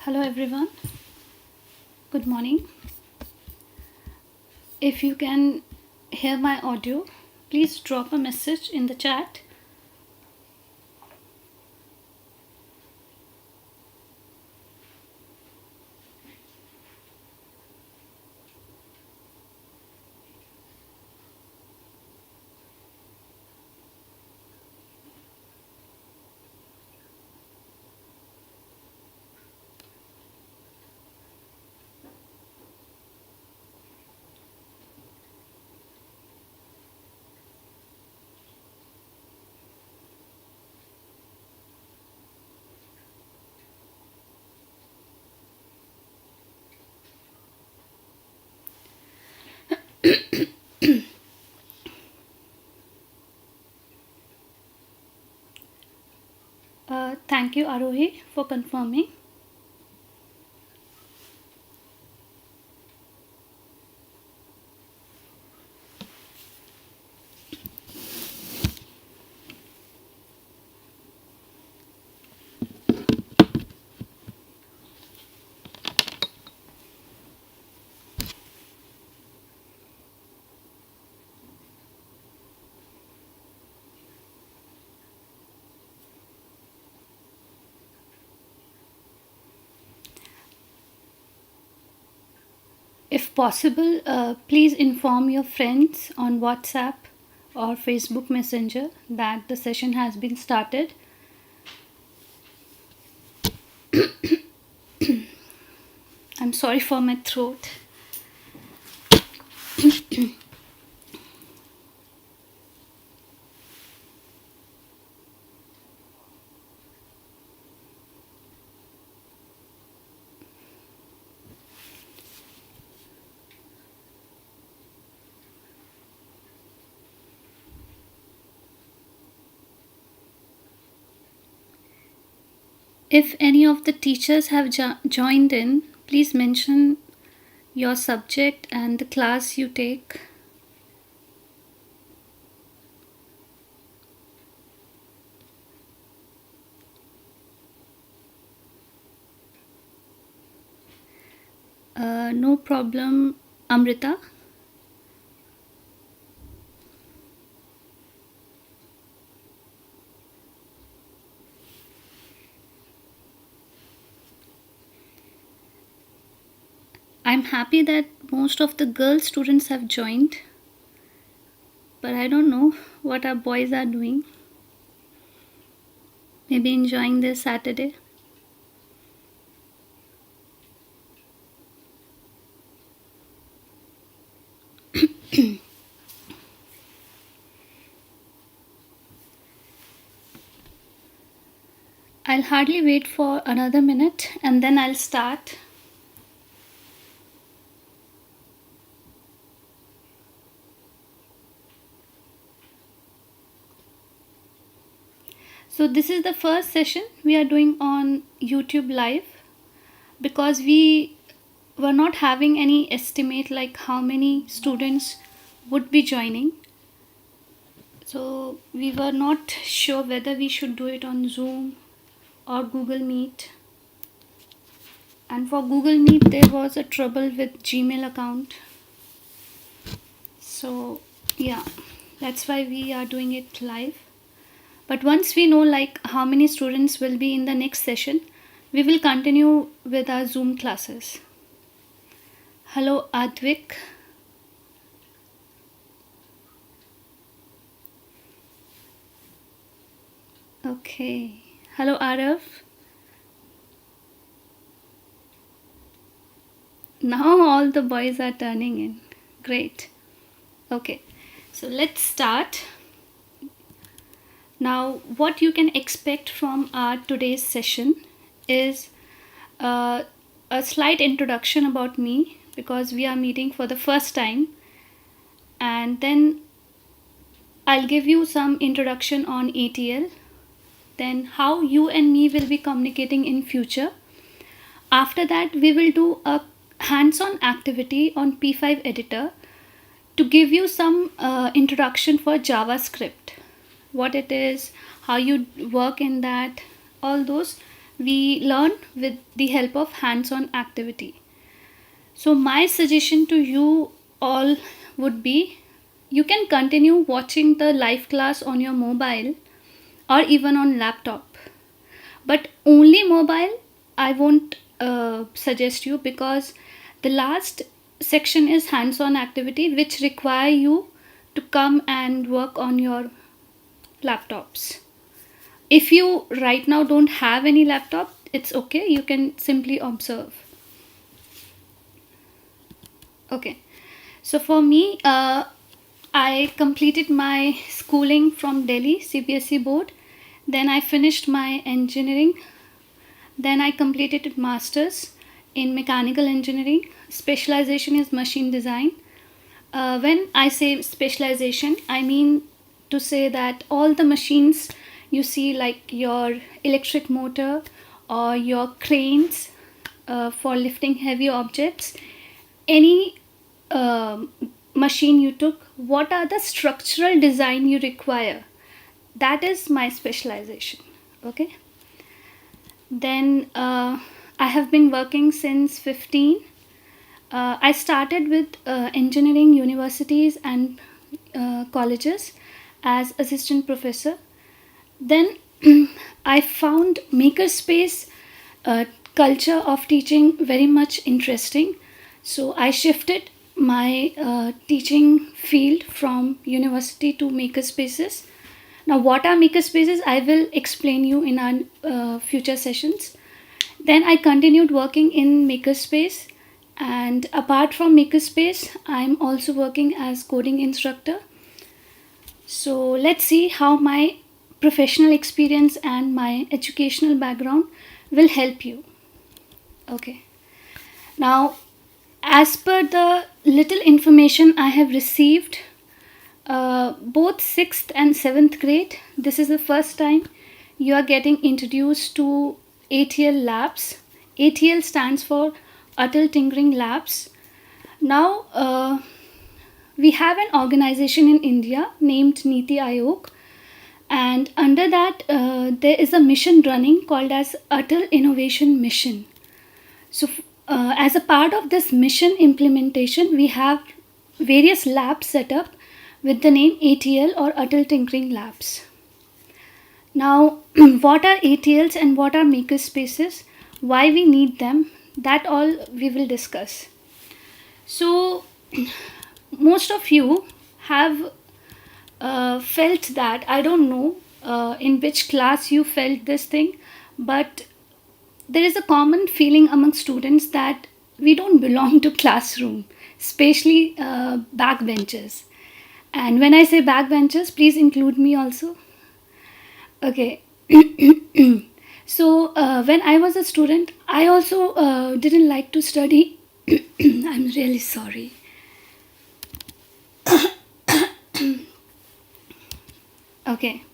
Hello everyone, good morning. If you can hear my audio, please drop a message in the chat. Thank you, Arohi, for confirming. If possible, please inform your friends on WhatsApp or Facebook Messenger that the session has been started. I'm sorry for my throat. If any of the teachers have joined in, please mention your subject and the class you take. No problem, Amrita. I'm happy that most of the girl students have joined, but I don't know what our boys are doing. Maybe enjoying their Saturday. I'll hardly wait for another minute and then I'll start. So this is the first session we are doing on YouTube Live because we were not having any estimate like how many students would be joining. So we were not sure whether we should do it on Zoom or Google Meet. And for Google Meet, there was a trouble with Gmail account. So yeah, that's why we are doing it live. But once we know like how many students will be in the next session, we will continue with our Zoom classes. Hello Advik. Okay. Hello Arav. Now all the boys are turning in. Great. Okay. So let's start. Now, what you can expect from our today's session is a slight introduction about me, because we are meeting for the first time, and then I'll give you some introduction on ATL, then how you and me will be communicating in future. After that, we will do a hands-on activity on P5 editor to give you some introduction for JavaScript, what it is, how you work in that, all those we learn with the help of hands-on activity. So my suggestion to you all would be, you can continue watching the live class on your mobile or even on laptop, but only mobile I won't suggest you, because the last section is hands-on activity which require you to come and work on your laptops. If you right now don't have any laptop, it's okay, you can simply observe. Okay, so for me, I completed my schooling from Delhi CBSE board, then I finished my engineering, then I completed masters in mechanical engineering. Specialization is machine design. When I say specialization, I mean to say that all the machines you see, like your electric motor or your cranes for lifting heavy objects, any machine you took, what are the structural design you require, that is my specialization. Okay, then I have been working since 15. I started with engineering universities and colleges as assistant professor. Then I found makerspace culture of teaching very much interesting. So I shifted my teaching field from university to makerspaces. Now, what are makerspaces? I will explain you in our future sessions. Then I continued working in makerspace, and apart from makerspace, I'm also working as coding instructor. So let's see how my professional experience and my educational background will help you. Okay. Now, as per the little information I have received, both 6th and 7th grade, this is the first time you are getting introduced to ATL Labs. ATL stands for Atal Tinkering Labs. Now, we have an organization in India named Niti Aayog, and under that there is a mission running called as Atal Innovation Mission. So as a part of this mission implementation, we have various labs set up with the name ATL or Atal Tinkering Labs. Now, what are ATLs and what are makerspaces, why we need them, that all we will discuss. So most of you have felt that, I don't know in which class you felt this thing, but there is a common feeling among students that we don't belong to classroom, especially backbenchers. And when I say backbenchers, please include me also. Okay. So when I was a student, I also didn't like to study. I'm really sorry. Okay.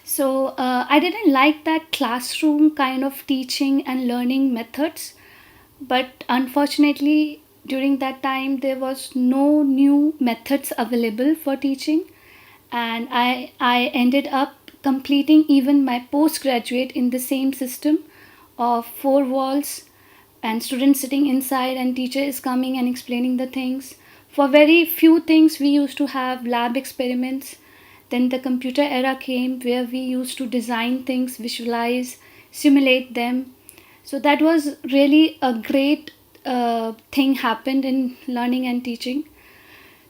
So I didn't like that classroom kind of teaching and learning methods, but unfortunately during that time there was no new methods available for teaching, and I ended up completing even my postgraduate in the same system of four walls and students sitting inside and teacher is coming and explaining the things. For very few things we used to have lab experiments. Then the computer era came where we used to design things, visualize, simulate them. So that was really a great thing happened in learning and teaching.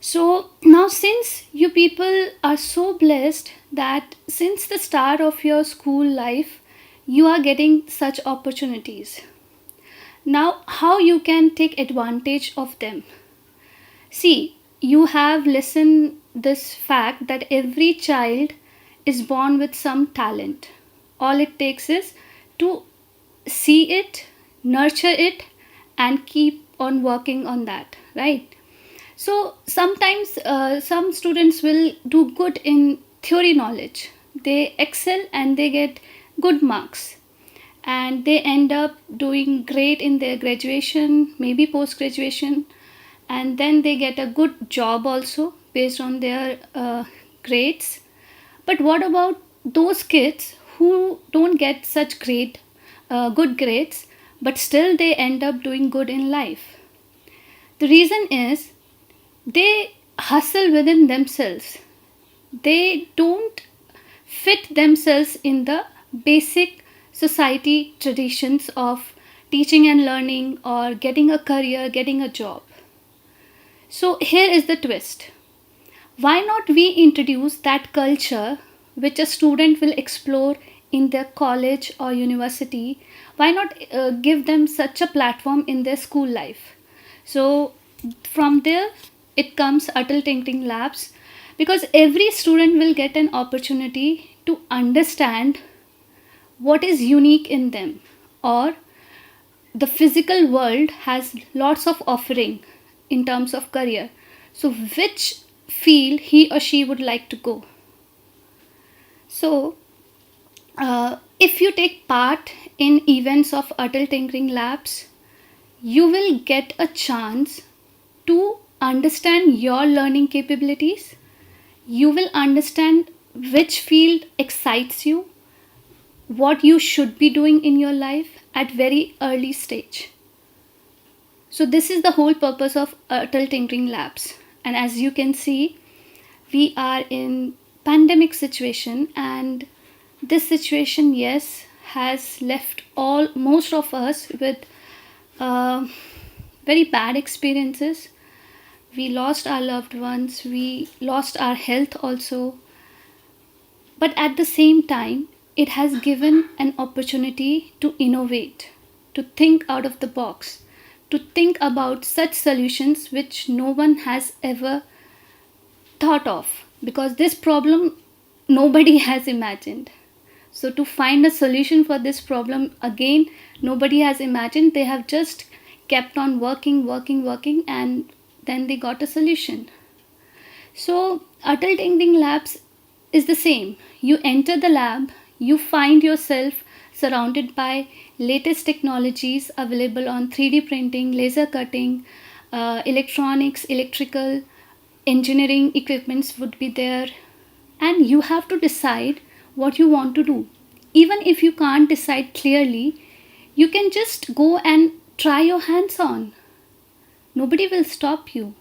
So now, since you people are so blessed that since the start of your school life, you are getting such opportunities. Now, how you can take advantage of them? See, you have listened this fact that every child is born with some talent. All it takes is to see it, nurture it, and keep on working on that, right? So sometimes some students will do good in theory knowledge. They excel and they get good marks, and they end up doing great in their graduation, maybe post graduation, and then they get a good job also based on their grades. But what about those kids who don't get such good grades, but still they end up doing good in life? The reason is they hustle within themselves. They don't fit themselves in the basic society traditions of teaching and learning or getting a career, getting a job. So here is the twist. Why not we introduce that culture which a student will explore in their college or university? Why not give them such a platform in their school life? So from there it comes ATL Labs, because every student will get an opportunity to understand what is unique in them, or the physical world has lots of offering in terms of career. So which field he or she would like to go? So if you take part in events of ATL Labs, you will get a chance to understand your learning capabilities. You will understand which field excites you, what you should be doing in your life at very early stage. So this is the whole purpose of ATL Labs. And as you can see, we are in pandemic situation, and this situation, yes, has left most of us with very bad experiences. We lost our loved ones, we lost our health also. But at the same time, it has given an opportunity to innovate, to think out of the box, to think about such solutions which no one has ever thought of, because this problem nobody has imagined. So to find a solution for this problem, again, nobody has imagined. They have just kept on working, and then they got a solution. So ATL Labs is the same. You enter the lab, you find yourself surrounded by latest technologies available on 3D printing, laser cutting, electronics, electrical, engineering equipments would be there, and you have to decide what you want to do. Even if you can't decide clearly, you can just go and try your hands on. Nobody will stop you.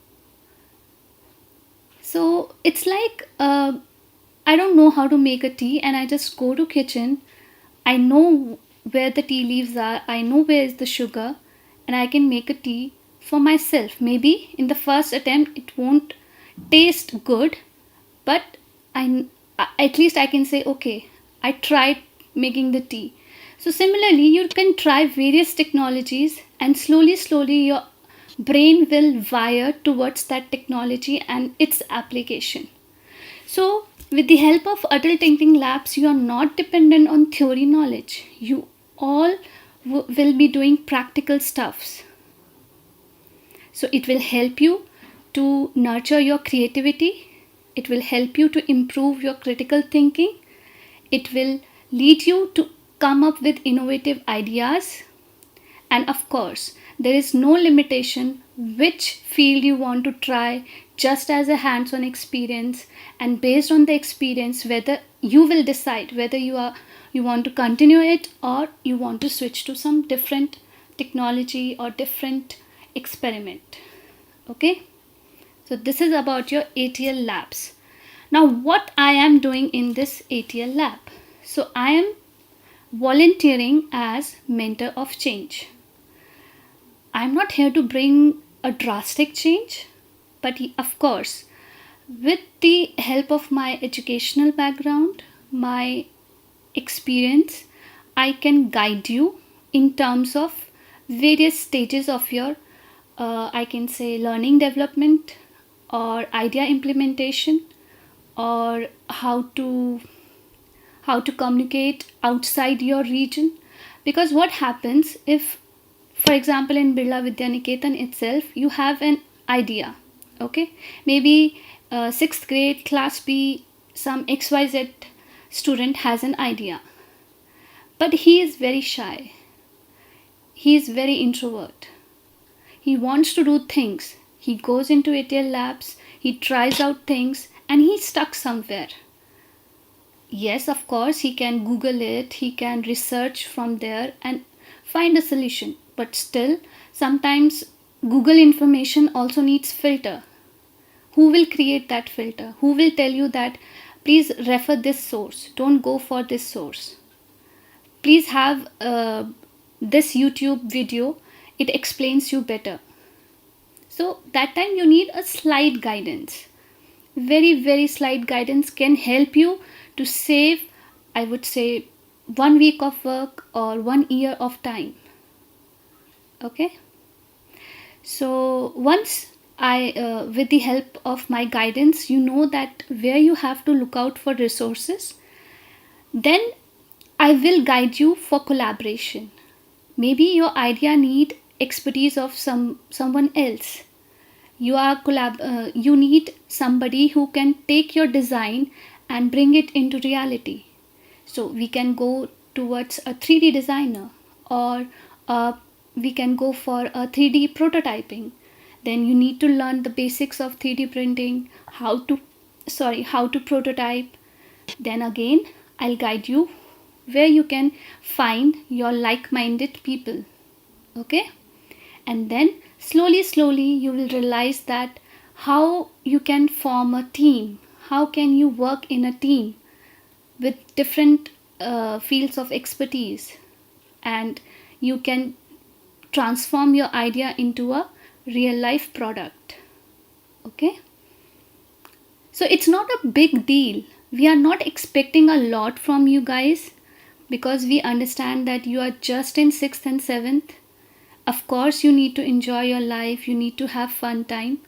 So it's like I don't know how to make a tea, and I just go to kitchen. I know where the tea leaves are, I know where is the sugar, and I can make a tea for myself. Maybe in the first attempt it won't taste good, but at least I can say, okay, I tried making the tea. So similarly, you can try various technologies, and slowly your brain will wire towards that technology and its application. So with the help of ATL Labs, you are not dependent on theory knowledge. You all will be doing practical stuffs. So it will help you to nurture your creativity. It will help you to improve your critical thinking. It will lead you to come up with innovative ideas. And of course, there is no limitation which field you want to try, just as a hands-on experience, and based on the experience, whether you will decide whether you want to continue it or you want to switch to some different technology or different experiment. Okay, so this is about your ATL Labs. Now, what I am doing in this ATL lab? So, I am volunteering as mentor of change. I'm not here to bring a drastic change, but of course, with the help of my educational background, my experience, I can guide you in terms of various stages of your, I can say, learning development or idea implementation, or how to communicate outside your region. Because what happens if, for example, in Birla Vidya Niketan itself, you have an idea, okay, maybe 6th grade class B, some XYZ student has an idea, but he is very shy, he is very introvert, he wants to do things, he goes into ATL labs, he tries out things, and he's stuck somewhere. Yes, of course, he can Google it, he can research from there and find a solution. But still, sometimes Google information also needs filter. Who will create that filter? Who will tell you that please refer this source, don't go for this source? Please have this YouTube video, it explains you better. So that time you need a slight guidance. Very slight guidance can help you to save, I would say, 1 week of work or 1 year of time. Okay, so once with the help of my guidance, you know that where you have to look out for resources, then I will guide you for collaboration. Maybe your idea need expertise of someone else. You need somebody who can take your design and bring it into reality. So we can go towards a 3D designer, or we can go for a 3D prototyping. Then you need to learn the basics of 3D printing, how to prototype. Then again, I'll guide you where you can find your like-minded people. Okay, and then slowly you will realize that how you can form a team, how can you work in a team with different fields of expertise, and you can transform your idea into a real life product. Okay, so it's not a big deal. We are not expecting a lot from you guys, because we understand that you are just in 6th and 7th. Of course, you need to enjoy your life, you need to have fun time,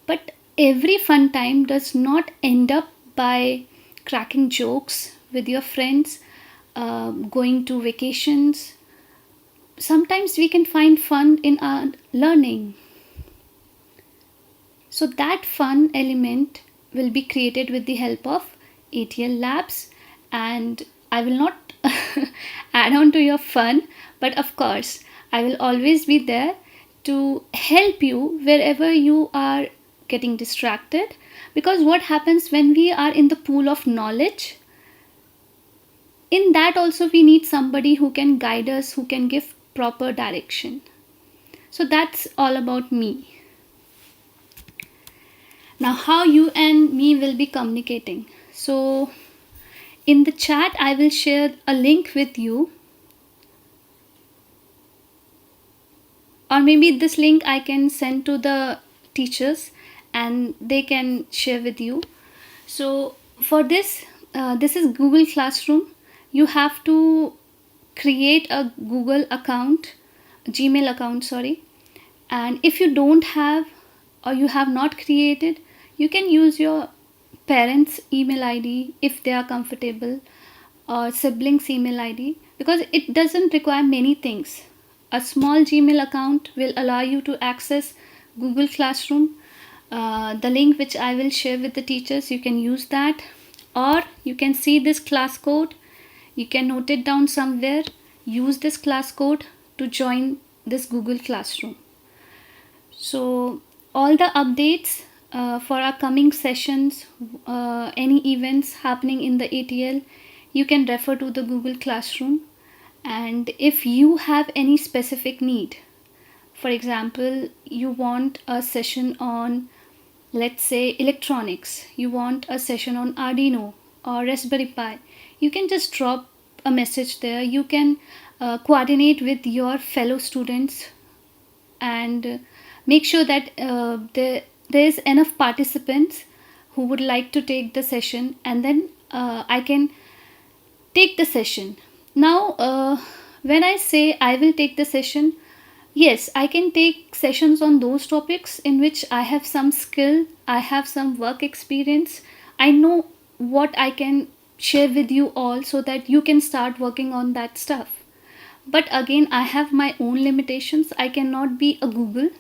but every fun time does not end up by cracking jokes with your friends, going to vacations. Sometimes we can find fun in our learning. So that fun element will be created with the help of ATL Labs, and I will not add on to your fun, but of course I will always be there to help you wherever you are getting distracted. Because what happens when we are in the pool of knowledge, in that also we need somebody who can guide us, who can give proper direction. So that's all about me. Now, how you and me will be communicating. So in the chat I will share a link with you, or maybe this link I can send to the teachers and they can share with you. So for this, this is Google Classroom. You have to create a Google account, Gmail account, sorry. And if you don't have, or you have not created, you can use your parents' email ID if they are comfortable, or siblings' email ID, because it doesn't require many things. A small Gmail account will allow you to access Google Classroom. The link which I will share with the teachers, you can use that, or you can see this class code, you can note it down somewhere, use this class code to join this Google Classroom. So all the updates for our coming sessions, any events happening in the ATL, you can refer to the Google Classroom, And if you have any specific need, for example, you want a session on, let's say, electronics, you want a session on Arduino or Raspberry Pi, you can just drop a message there. You can coordinate with your fellow students and make sure that there is enough participants who would like to take the session, and then I can take the session. Now, when I say I will take the session, yes, I can take sessions on those topics in which I have some skill, I have some work experience, I know what I can share with you all so that you can start working on that stuff. But again, I have my own limitations. I cannot be a Google,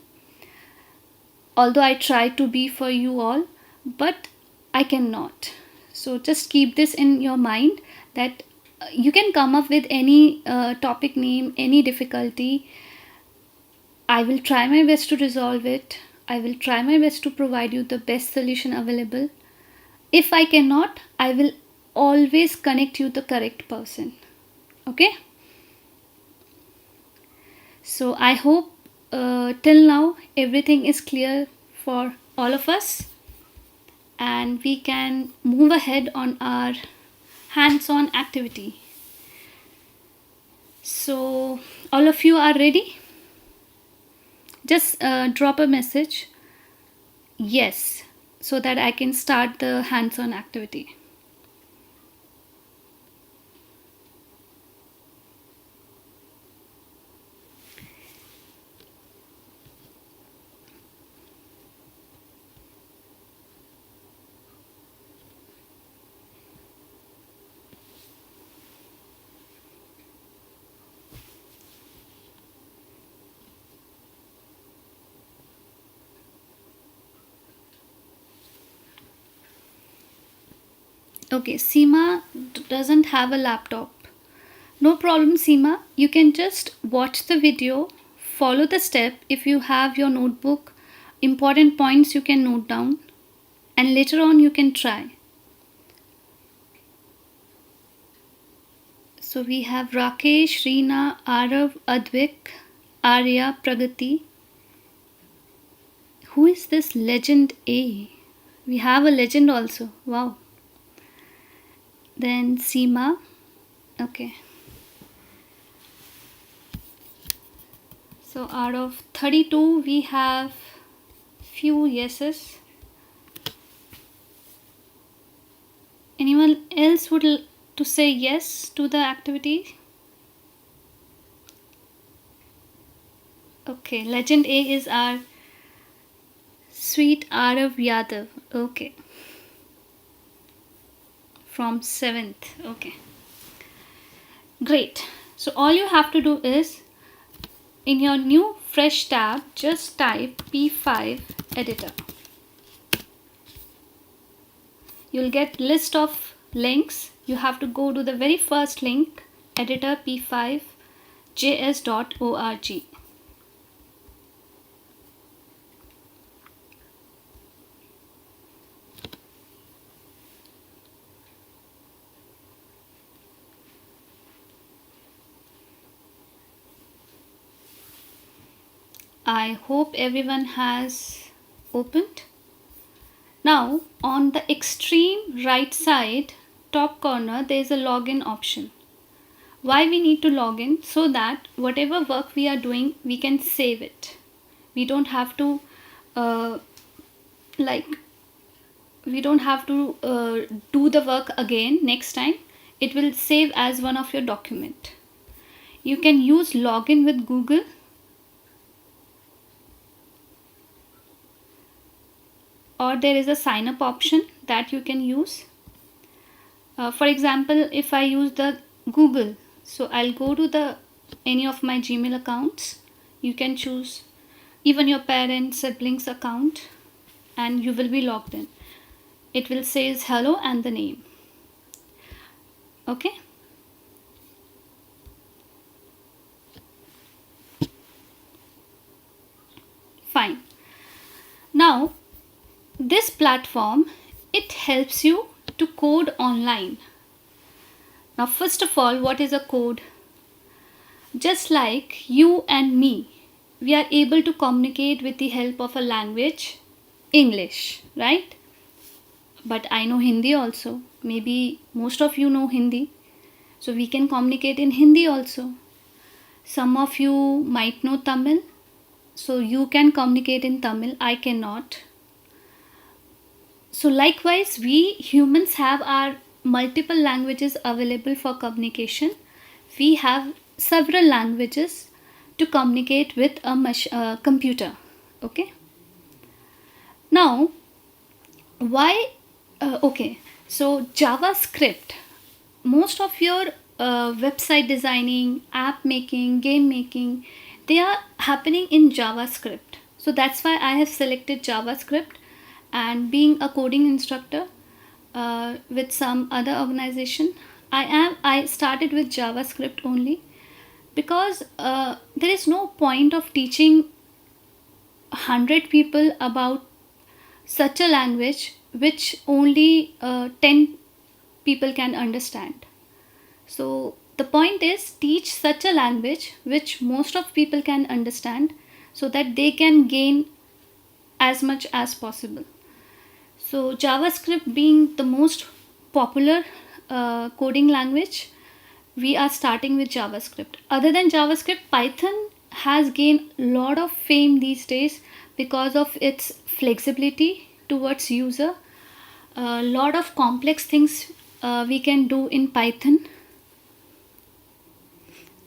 although I try to be for you all, but I cannot. So just keep this in your mind that you can come up with any topic name, any difficulty. I will try my best to resolve it. I will try my best to provide you the best solution available. If I cannot, I will always connect you the correct person. Okay? So I hope till now everything is clear for all of us, and we can move ahead on our hands-on activity. So all of you are ready? Just drop a message yes so that I can start the hands-on activity. Okay, Seema doesn't have a laptop. No problem, Seema. You can just watch the video, follow the step. If you have your notebook, important points you can note down, and later on you can try. So we have Rakesh, Reena, Arav, Advik, Arya, Pragati. Who is this legend A? We have a legend also. Wow. Then Seema. Okay. So out of 32, we have few yeses. Anyone else would to say yes to the activity? Okay, legend A is our sweet Arav Yadav. Okay. From 7th. Okay. Great. So all you have to do is, in your new fresh tab, just type P5 editor. You'll get list of links. You have to go to the very first link, editor p5js.org. I hope everyone has opened. Now on the extreme right side top corner there is a login option. Why we need to log in? So that whatever work we are doing we can save it. We don't have to do the work again next time. It will save as one of your document. You can use login with Google. Or there is a sign up option that you can use. For example, if I use the Google, so I'll go to any of my Gmail accounts. You can choose even your parents, siblings account, and you will be logged in. It will say hello and the name. Okay. Fine. Now this platform, it helps you to code online. Now first of all, what is a code? Just like you and me, we are able to communicate with the help of a language, English, right? But I know Hindi also. Maybe most of you know Hindi. So we can communicate in Hindi also. Some of you might know Tamil. So you can communicate in Tamil. I cannot. So likewise, we humans have our multiple languages available for communication. We have several languages to communicate with a computer. Okay. Now, why? Okay. So JavaScript. Most of your website designing, app making, game making, they are happening in JavaScript. So that's why I have selected JavaScript. And being a coding instructor with some other organization, I started with JavaScript only, because there is no point of teaching 100 people about such a language which only 10 people can understand. So the point is, teach such a language which most of people can understand, so that they can gain as much as possible. So JavaScript being the most popular coding language, we are starting with JavaScript. Other than JavaScript, Python has gained a lot of fame these days because of its flexibility towards user. A lot of complex things we can do in Python.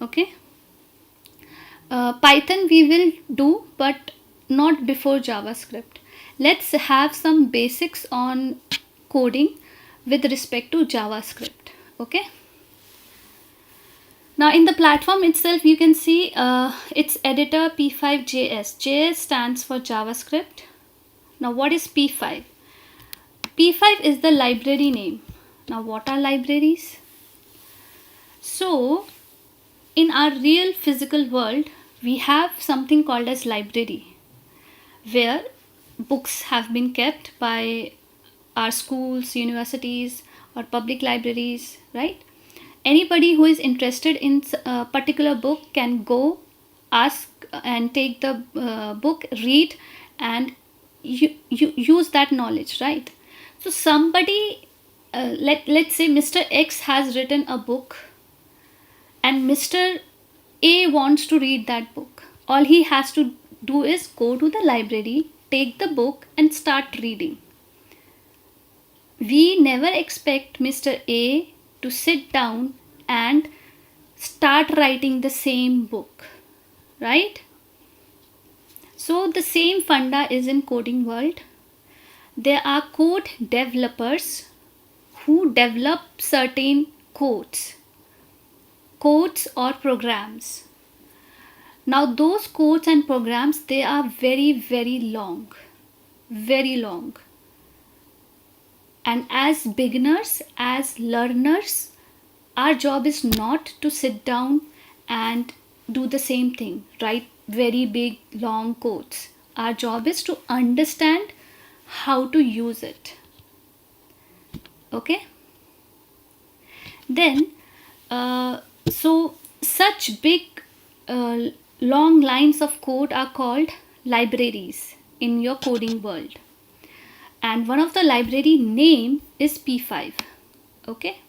Okay. Python we will do, but not before JavaScript. Let's have some basics on coding with respect to JavaScript. Okay. Now in the platform itself, you can see its editor P5JS. JS stands for JavaScript. Now what is P5? P5 is the library name. Now what are libraries? So in our real physical world, we have something called as library, where books have been kept by our schools, universities, or public libraries, right? Anybody who is interested in a particular book can go, ask and take the book, read, and you use that knowledge, right? So somebody, let's say Mr. X has written a book and Mr. A wants to read that book. All he has to do is go to the library, take the book and start reading. We never expect Mr. A to sit down and start writing the same book, right? So the same funda is in coding world. There are code developers who develop certain codes or programs. Now those codes and programs, they are very, very long. And as beginners, as learners, our job is not to sit down and do the same thing, write very big long codes. Our job is to understand how to use it. Okay? Then so such big long lines of code are called libraries in your coding world, and one of the library name is P5. Okay.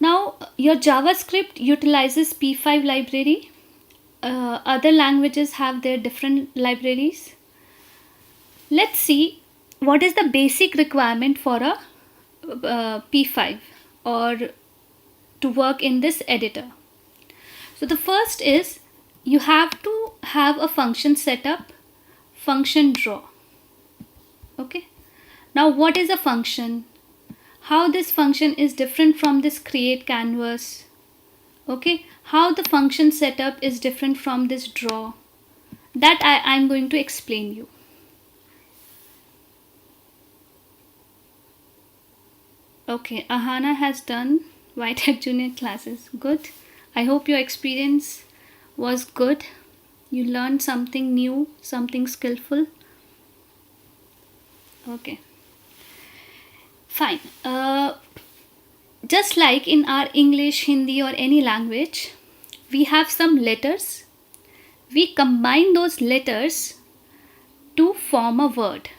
Now your JavaScript utilizes P5 library. Other languages have their different libraries. Let's see what is the basic requirement for a P5 or to work in this editor. So the first is, you have to have a function setup, function draw. Okay. Now what is a function? How this function is different from this create canvas. Okay. How the function setup is different from this draw. That I'm going to explain you. Okay, Ahana has done White Junior classes. Good. I hope your experience was good. You learned something new, something skillful. Okay. Fine. Just like in our English, Hindi or any language, we have some letters. We combine those letters to form a word.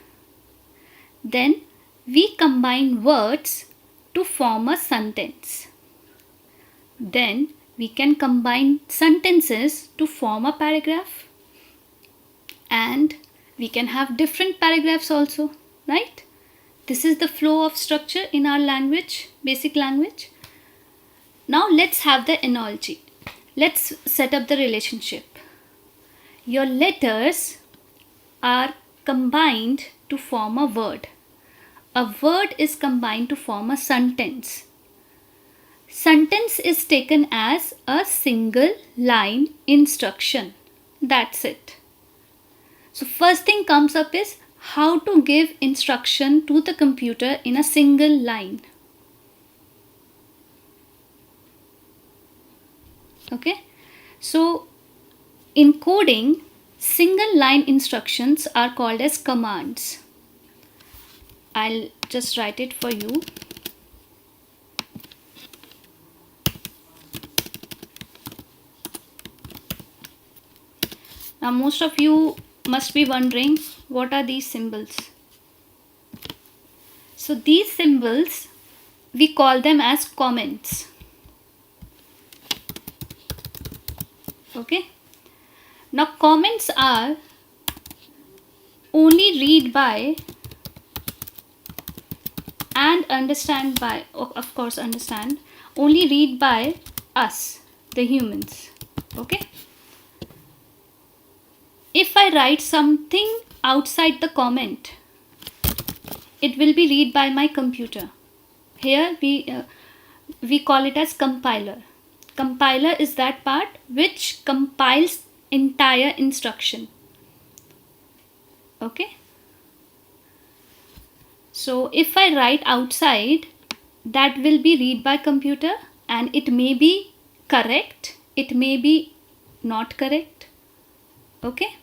Then we combine words to form a sentence. Then we can combine sentences to form a paragraph. And we can have different paragraphs also, right? This is the flow of structure in our language, basic language. Now let's have the analogy. Let's set up the relationship. Your letters are combined to form a word. A word is combined to form a sentence. Sentence is taken as a single line instruction. That's it. So first thing comes up is how to give instruction to the computer in a single line. Okay. So in coding, single line instructions are called as commands. I'll just write it for you. Now most of you must be wondering, what are these symbols? So these symbols, we call them as comments. Okay. Now comments are only read by and understand by, of course understand, only read by us, the humans. Okay. If I write something outside the comment, it will be read by my computer. Here we call it as compiler. Compiler is that part which compiles entire instruction. Okay. So if I write outside, that will be read by computer, and it may be correct, it may be not correct. Okay.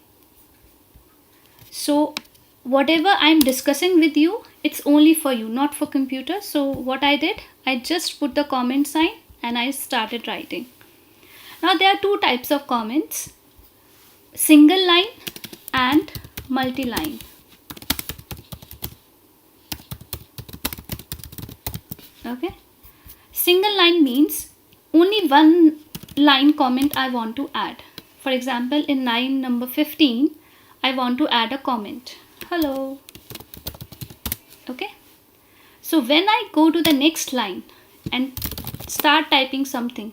So whatever I'm discussing with you, it's only for you, not for computer. So what I did, I just put the comment sign and I started writing. Now there are two types of comments, single line and multi-line. Okay. Single line means only one line comment I want to add. For example, in line number 15, I want to add a comment. Hello. Okay. So when I go to the next line and start typing something,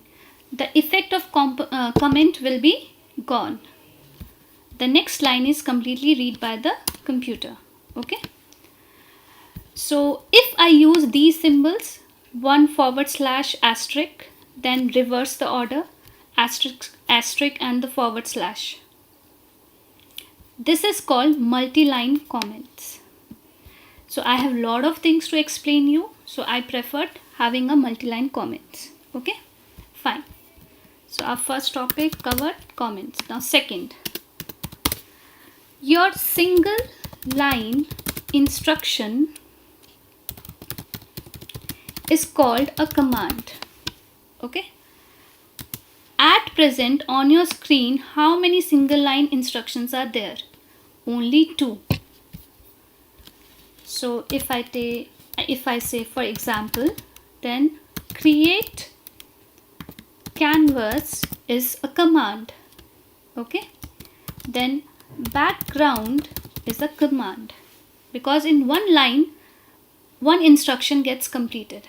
the effect of comment will be gone. The next line is completely read by the computer. Okay. So if I use these symbols, 1/**, then reverse the order, asterisk and the /. This is called multi-line comments. So I have a lot of things to explain you, so I preferred having a multi-line comments. Okay, fine. So our first topic covered comments. Now second, your single line instruction is called a command. Okay. At present on your screen, how many single line instructions are there? Only 2. So if I say for example, then create canvas is a command. Okay. Then background is a command, because in one line one instruction gets completed.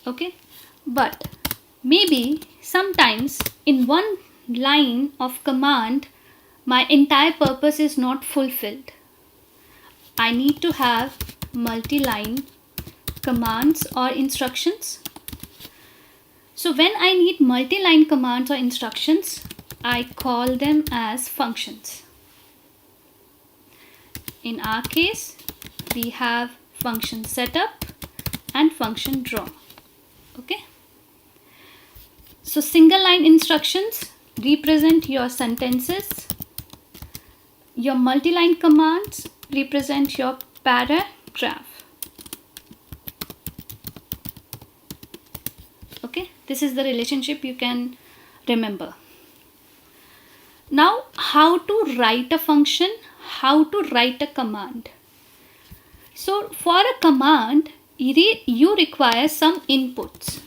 Okay. But maybe sometimes in one line of command my entire purpose is not fulfilled. I need to have multi-line commands or instructions. So when I need multi-line commands or instructions, I call them as functions. In our case, we have function setup and function draw. Okay. So single line instructions represent your sentences. Your multi-line commands represent your paragraph. This is the relationship you can remember. Now, how to write a function, how to write a command. So for a command, you require some inputs.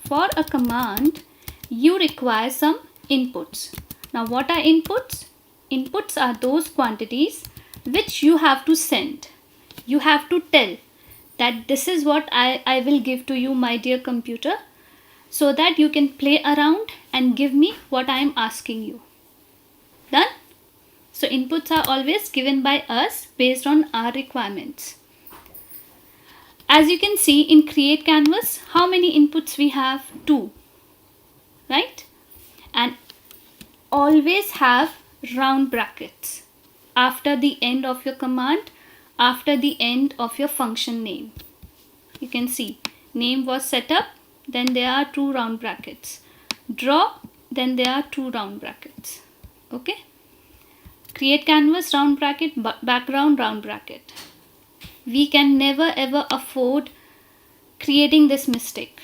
For a command, you require some inputs. Now what are inputs? Inputs are those quantities which you have to send. You have to tell that this is what I will give to you, my dear computer, so that you can play around and give me what I am asking you. Done? So inputs are always given by us based on our requirements. As you can see in create canvas, how many inputs we have? 2, right? And always have round brackets after the end of your command, after the end of your function name. You can see name was set up, then there are 2 round brackets. Draw, then there are 2 round brackets. Okay? Create canvas, round bracket, background, round bracket. We can never ever afford creating this mistake.